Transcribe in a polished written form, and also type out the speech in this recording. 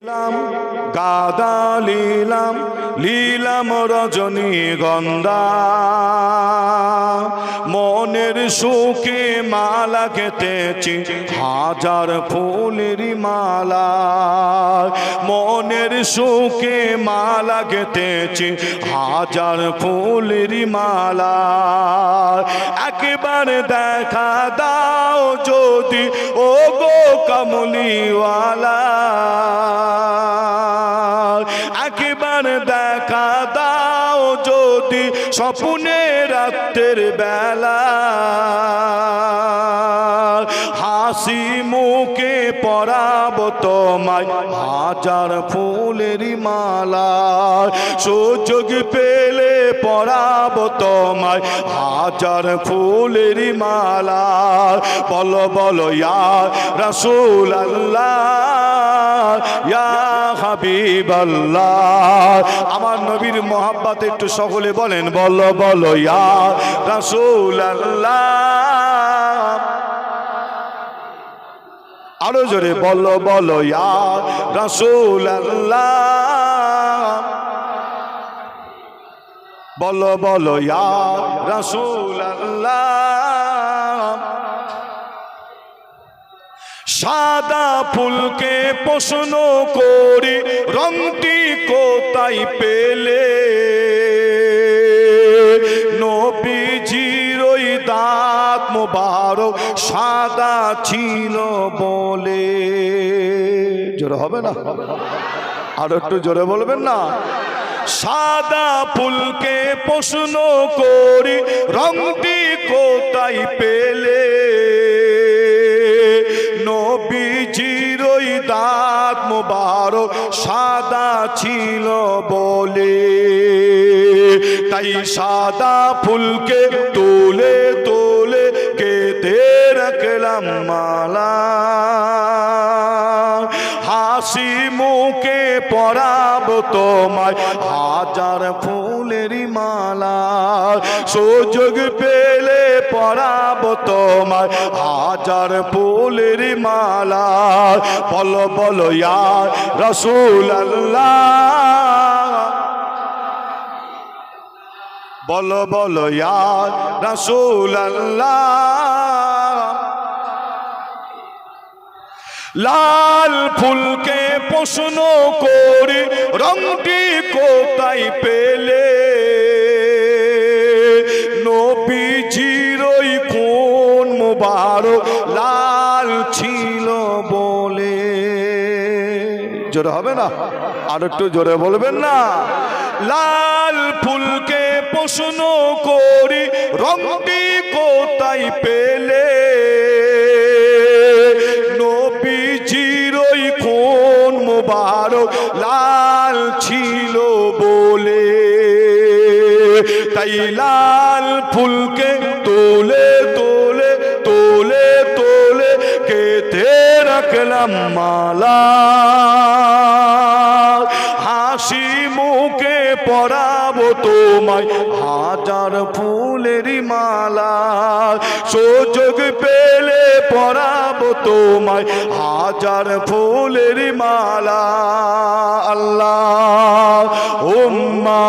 গাদা লীলাম লীলাম রজনীগন্ধা, মনের সুখে মালা গেঁথেছি হাজার ফুলের মালা, মনের সুখে মালা গেঁথেছি হাজার ফুলের মালা। একবার দেখা দাও যদি ও গো কামলিওয়ালা, একবার দেখা দাও যদি স্বপ্নে রাতের বেলা, হাসি মুখে পরাবো তোমায় হাজার ফুলের মালা, সুযোগ পেলে পরাবো তোমায় হাজার ফুলের মালা। বলো বলো ইয়া রাসূল আল্লাহ ইয়া হাবিব আল্লাহ, আমার নবীর মোহাব্বতে একটু সকলে বলেন বলো বলো ইয়া রাসূল আল্লাহ, আরো জোরে বলো বলো ইয়া রাসূল আল্লাহ, বলো বলো ইয়া রাসূল আল্লাহ। সাদা ফুলকে প্রশ্ন করি রংটি কোথায় পেলে, নবীজির ওই দাঁত মোবারক সাদা ছিল বলে। জোরে হবে না? আর একটু জোরে বলবেন না? সাদা ফুলকে প্রশ্ন করি রংটি কোথায় পেলে, নবীজির ওই দাঁত মোবারক সাদা ছিল বলে। তাই সাদা ফুলকে তুলে তুলে গেঁথে রাখলাম মালা, হাসি মুখে পরাবো তোমায় হাজার ফুলের মালা, সুযোগ পেলে পরাবো তোমায় হাজার ফুলের মালা। বলো বলো ইয়া রাসূল আল্লাহ, বলো বলো ইয়া রাসূল আল্লাহ। লাল ফুলকে প্রশ্ন করি রংটি কোথায় পেলে, নবীজির ওই কোন মোবারক লাল ছিল বলে। জোরে হবে না? আর একটু জোরে বলবেন না? লাল ফুলকে প্রশ্ন করি রংটি কোথায় পেলে, নবীজির ওই কোন মোবারক লাল ছিল বলে। তাই লাল ফুলকে তোলে তোলে তোলে তোলে গেঁথে রাখলাম মালা, হাসি মুখে পরাবো তোমায় হাজার ফুলের মালা, সুযোগ পেলে পরাবো তোমায় হাজার ফুলের মালা। আল্লাহ উম্মা